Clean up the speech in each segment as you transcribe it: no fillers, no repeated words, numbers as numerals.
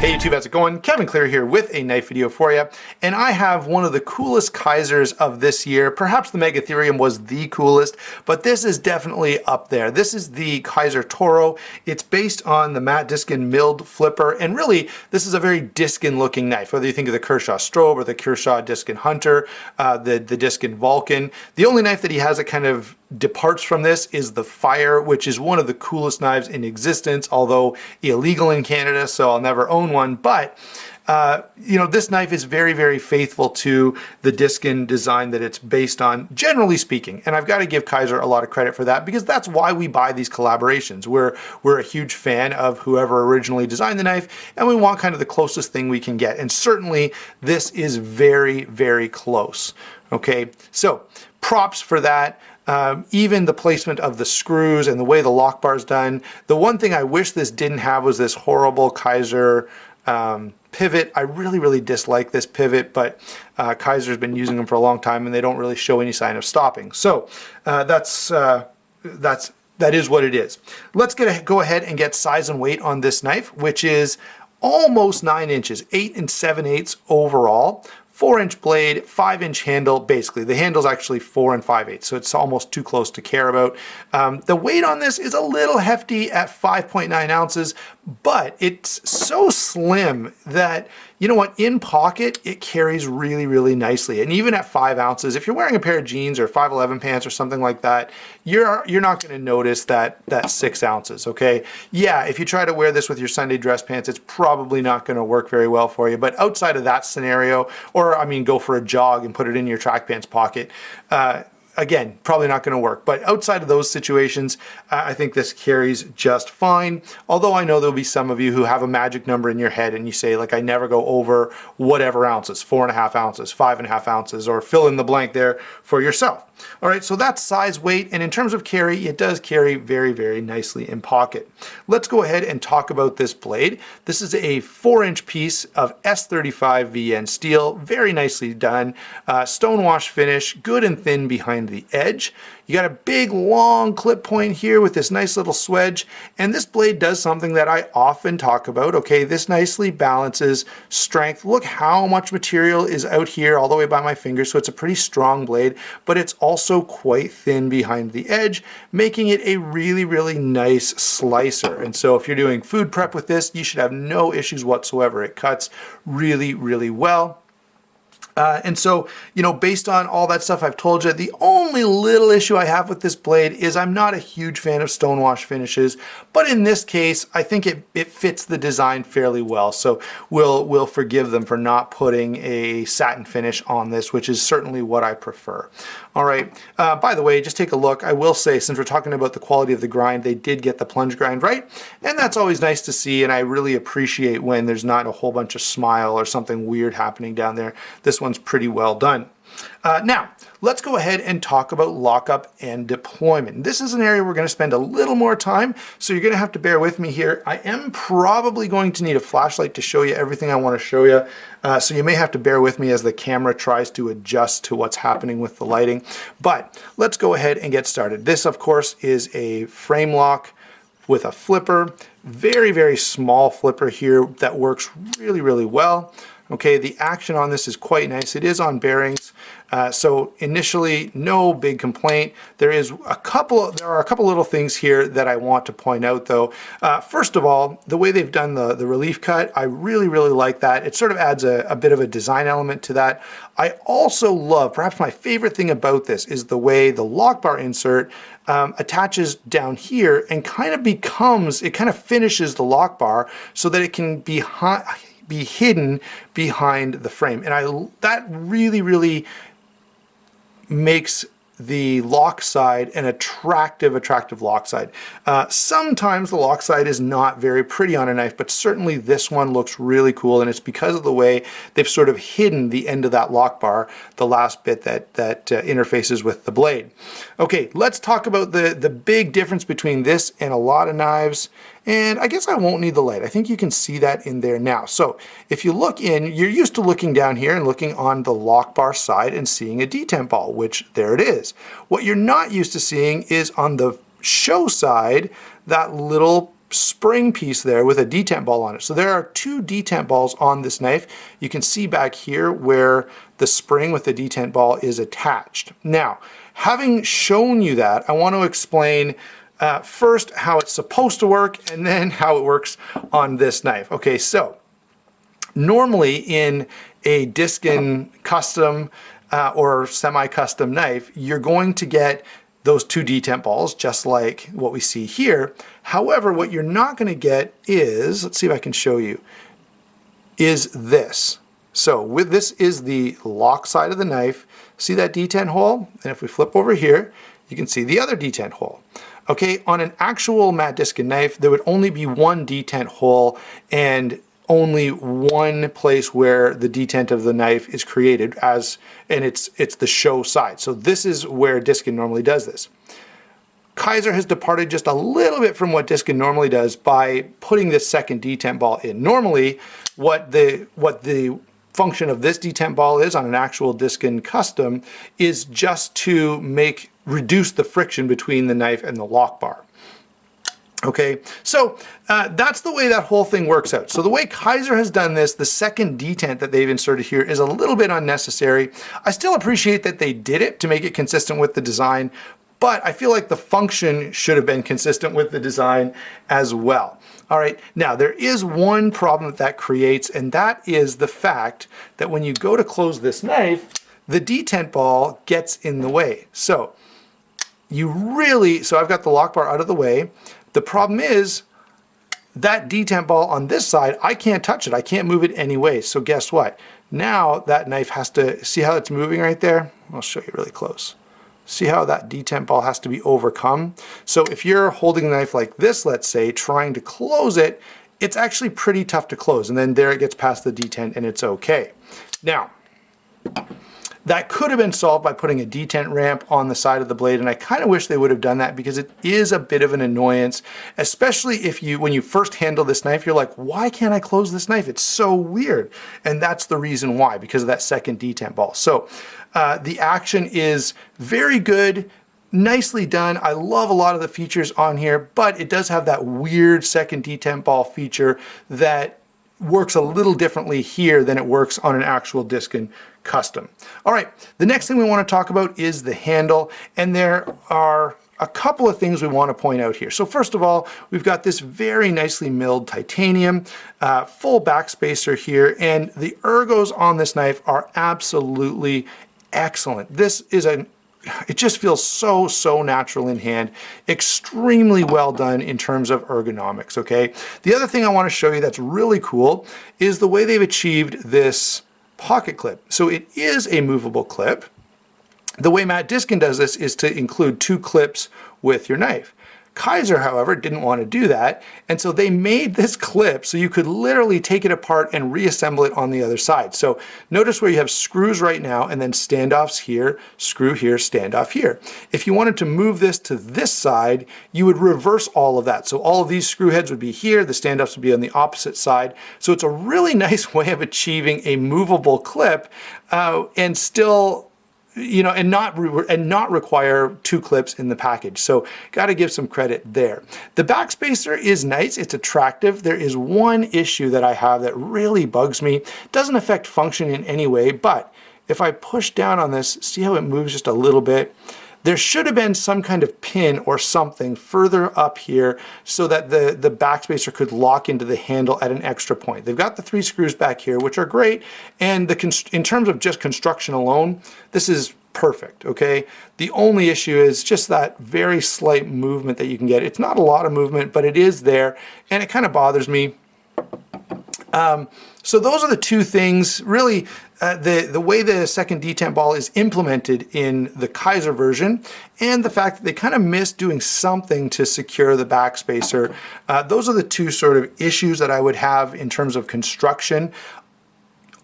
Hey YouTube, how's it going? Kevin Clear here with a knife video for you. And I have one of the coolest Kizers of this year. Perhaps the Megatherium was the coolest, but this is definitely up there. This is the Kizer Toro. It's based on the Mat Diskin milled flipper. And really, this is a very Diskin looking knife, whether you think of the Kershaw Strobe or the Kershaw Diskin Hunter, the Diskin Vulcan. The only knife that he has that kind of departs from this is the Fire, which is one of the coolest knives in existence, although illegal in Canada, so I'll never own one. But you know, this knife is very, very faithful to the Diskin design that it's based on, generally speaking. And I've got to give Kizer a lot of credit for that, because that's why we buy these collaborations. We're a huge fan of whoever originally designed the knife, and we want kind of the closest thing we can get. And certainly this is very, very close. Okay, so props for that. Even the placement of the screws and the way the lock bar is done. The one thing I wish this didn't have was this horrible Kizer pivot. I really, really dislike this pivot, but Kizer's been using them for a long time and they don't really show any sign of stopping. So that is what it is. Let's go ahead and get size and weight on this knife, which is almost 9 inches, 8 7/8 overall. 4-inch blade, 5-inch handle, basically. The handle's actually 4 5/8, so it's almost too close to care about. The weight on this is a little hefty at 5.9 ounces, but it's so slim that, you know what, in pocket, it carries really, really nicely. And even at 5 ounces, if you're wearing a pair of jeans or 511 pants or something like that, you're not gonna notice that 6 ounces, okay? Yeah, if you try to wear this with your Sunday dress pants, it's probably not gonna work very well for you. But outside of that scenario, or I mean, go for a jog and put it in your track pants pocket, again, probably not going to work. But outside of those situations, I think this carries just fine. Although I know there'll be some of you who have a magic number in your head and you say, like, I never go over whatever ounces, 4.5 ounces, 5.5 ounces, or fill in the blank there for yourself. All right, so that's size, weight, and in terms of carry, it does carry very, very nicely in pocket. Let's go ahead and talk about this blade. This is a 4-inch piece of S35 VN steel, very nicely done. Stonewash finish, good and thin behind the edge. You got a big long clip point here with this nice little swedge, and this blade does something that I often talk about. Okay, this nicely balances strength. Look how much material is out here all the way by my finger, so it's a pretty strong blade, but it's also quite thin behind the edge, making it a really, really nice slicer. And so if you're doing food prep with this, you should have no issues whatsoever. It cuts really, really well. And so, you know, based on all that stuff I've told you, the only little issue I have with this blade is I'm not a huge fan of stonewash finishes, but in this case, I think it fits the design fairly well. So we'll forgive them for not putting a satin finish on this, which is certainly what I prefer. All right. By the way, just take a look. I will say, since we're talking about the quality of the grind, they did get the plunge grind right, and that's always nice to see, and I really appreciate when there's not a whole bunch of smile or something weird happening down there. This one's pretty well done. Now, let's go ahead and talk about lockup and deployment. This is an area we're going to spend a little more time, so you're going to have to bear with me here. I am probably going to need a flashlight to show you everything I want to show you, so you may have to bear with me as the camera tries to adjust to what's happening with the lighting. But let's go ahead and get started. This, of course, is a frame lock with a flipper. Very, very small flipper here that works really, really well. Okay, the action on this is quite nice. It is on bearings, so initially no big complaint. There are a couple little things here that I want to point out, though. First of all, the way they've done the relief cut, I really, really like that. It sort of adds a bit of a design element to that. I also love, perhaps my favorite thing about this is the way the lock bar insert attaches down here and kind of finishes the lock bar so that it can be hidden behind the frame. And that really, really makes the lock side an attractive lock side. Sometimes the lock side is not very pretty on a knife, but certainly this one looks really cool, and it's because of the way they've sort of hidden the end of that lock bar, the last bit that interfaces with the blade. Okay, let's talk about the big difference between this and a lot of knives. And I guess I won't need the light. I think you can see that in there now. So if you look in, you're used to looking down here and looking on the lock bar side and seeing a detent ball, which there it is. What you're not used to seeing is on the show side, that little spring piece there with a detent ball on it. So there are 2 detent balls on this knife. You can see back here where the spring with the detent ball is attached. Now, having shown you that, I want to explain first how it's supposed to work and then how it works on this knife. Okay, so normally in a Diskin custom or semi-custom knife, you're going to get those 2 detent balls, just like what we see here. However, what you're not going to get is, let's see if I can show you, is this. So this is the lock side of the knife. See that detent hole? And if we flip over here, you can see the other detent hole. Okay, on an actual Mat Diskin knife, there would only be 1 detent hole and only one place where the detent of the knife is created, and it's the show side. So this is where Diskin normally does this. Kizer has departed just a little bit from what Diskin normally does by putting this second detent ball in. Normally, what the function of this detent ball is on an actual Diskin custom is just to reduce the friction between the knife and the lock bar. Okay, so that's the way that whole thing works out. So the way Kizer has done this, the second detent that they've inserted here is a little bit unnecessary. I still appreciate that they did it to make it consistent with the design, but I feel like the function should have been consistent with the design as well. All right, now there is one problem that creates, and that is the fact that when you go to close this knife, the detent ball gets in the way. So I've got the lock bar out of the way. The problem is that detent ball on this side, I can't touch it. I can't move it any way. So guess what? Now that knife has to, see how it's moving right there? I'll show you really close. See how that detent ball has to be overcome? So if you're holding the knife like this, let's say, trying to close it, it's actually pretty tough to close. And then there it gets past the detent and it's okay. Now, that could have been solved by putting a detent ramp on the side of the blade, and I kind of wish they would have done that because it is a bit of an annoyance, especially if when you first handle this knife, you're like, why can't I close this knife? It's so weird. And that's the reason why, because of that second detent ball. So the action is very good, nicely done. I love a lot of the features on here, but it does have that weird second detent ball feature that works a little differently here than it works on an actual Diskin custom. All right, the next thing we want to talk about is the handle, and there are a couple of things we want to point out here. So first of all, we've got this very nicely milled titanium, full backspacer here, and the ergos on this knife are absolutely excellent. It just feels so natural in hand, extremely well done in terms of ergonomics, okay? The other thing I want to show you that's really cool is the way they've achieved this pocket clip. So it is a movable clip. The way Mat Diskin does this is to include 2 clips with your knife. Kizer, however, didn't want to do that, and so they made this clip so you could literally take it apart and reassemble it on the other side. So notice where you have screws right now and then standoffs here, screw here, standoff here. If you wanted to move this to this side, you would reverse all of that. So all of these screw heads would be here, the standoffs would be on the opposite side. So it's a really nice way of achieving a movable clip and still and not require 2 clips in the package. So got to give some credit there. The backspacer is nice. It's attractive. There is one issue that I have that really bugs me. It doesn't affect function in any way, but if I push down on this, see how it moves just a little bit? There should have been some kind of pin or something further up here so that the backspacer could lock into the handle at an extra point. They've got the 3 screws back here, which are great, and in terms of just construction alone, this is perfect, okay? The only issue is just that very slight movement that you can get. It's not a lot of movement, but it is there, and it kind of bothers me. So those are the 2 things. Really, the way the second detent ball is implemented in the Kizer version, and the fact that they kind of missed doing something to secure the backspacer. Those are the 2 sort of issues that I would have in terms of construction.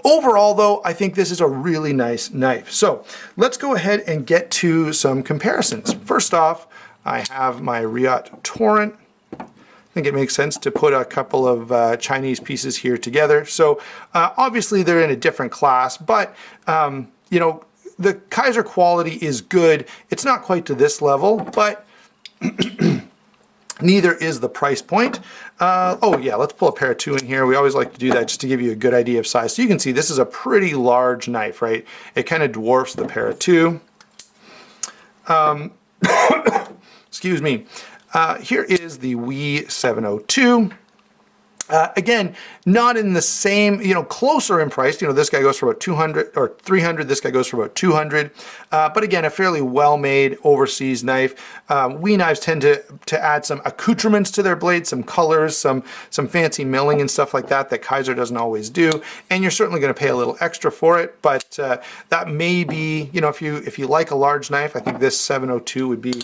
Overall, though, I think this is a really nice knife. So let's go ahead and get to some comparisons. First off, I have my Riot Torrent. I think it makes sense to put a couple of Chinese pieces here together. So obviously they're in a different class, but the Kizer quality is good. It's not quite to this level, but Neither is the price point. Oh yeah, let's pull a pair of 2 in here. We always like to do that just to give you a good idea of size. So you can see this is a pretty large knife, right? It kind of dwarfs the pair of 2. Excuse me. Here is the WE 702. Again, not in the same, closer in price. This guy goes for about 200 or 300. This guy goes for about 200. But again, a fairly well-made overseas knife. WE knives tend to add some accoutrements to their blades, some colors, some fancy milling and stuff like that Kizer doesn't always do. And you're certainly going to pay a little extra for it. But that may be, if you like a large knife, I think this 702 would be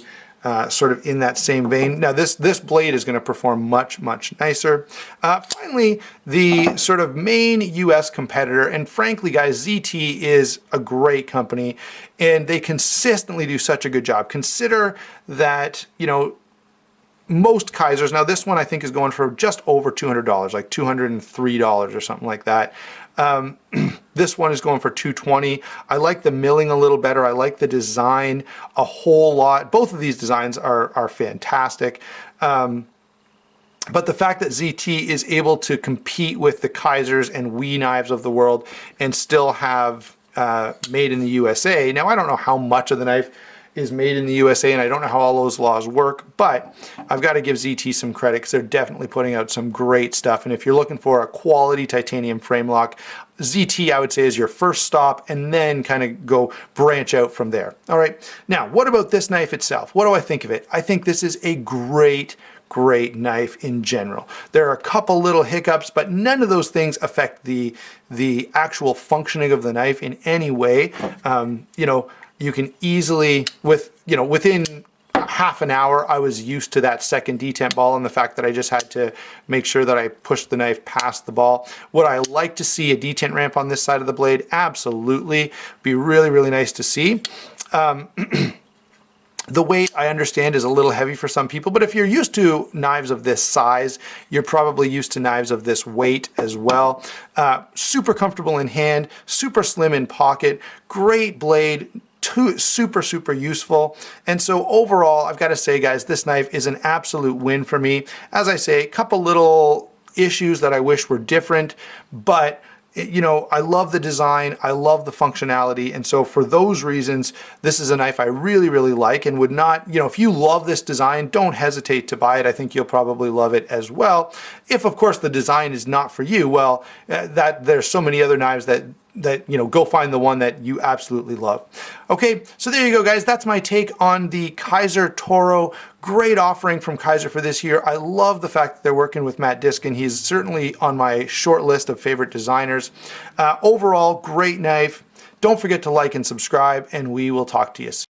sort of in that same vein. Now this blade is going to perform much, much nicer. Finally, the sort of main US competitor, and frankly guys, ZT is a great company and they consistently do such a good job. Consider that, most Kizers, now this one I think is going for just over $200, like $203 or something like that. This one is going for $220. I like the milling a little better. I like the design a whole lot. Both of these designs are fantastic. But the fact that ZT is able to compete with the Kizers and WE knives of the world and still have made in the USA. Now I don't know how much of the knife is made in the USA, and I don't know how all those laws work, but I've got to give ZT some credit because they're definitely putting out some great stuff. And if you're looking for a quality titanium frame lock, ZT I would say is your first stop, and then kind of go branch out from there. All right, now what about this knife itself? What do I think of it? I think this is a great knife in general. There are a couple little hiccups, but none of those things affect the actual functioning of the knife in any way. You can easily, within half an hour, I was used to that second detent ball and the fact that I just had to make sure that I pushed the knife past the ball. Would I like to see a detent ramp on this side of the blade? Absolutely. Be really, really nice to see. The weight, I understand, is a little heavy for some people, but if you're used to knives of this size, you're probably used to knives of this weight as well. Super comfortable in hand, super slim in pocket, great blade, super useful. And so overall, I've got to say, guys, this knife is an absolute win for me. As I say, a couple little issues that I wish were different, but I love the design, I love the functionality, and so for those reasons, this is a knife I really, really like and would not, if you love this design, don't hesitate to buy it. I think you'll probably love it as well. If, of course, the design is not for you, well, there's so many other knives that go find the one that you absolutely love. Okay, so there you go, guys. That's my take on the Kizer Toro. Great offering from Kizer for this year. I love the fact that they're working with Mat Diskin. He's certainly on my short list of favorite designers. Overall, great knife. Don't forget to like and subscribe, and we will talk to you soon.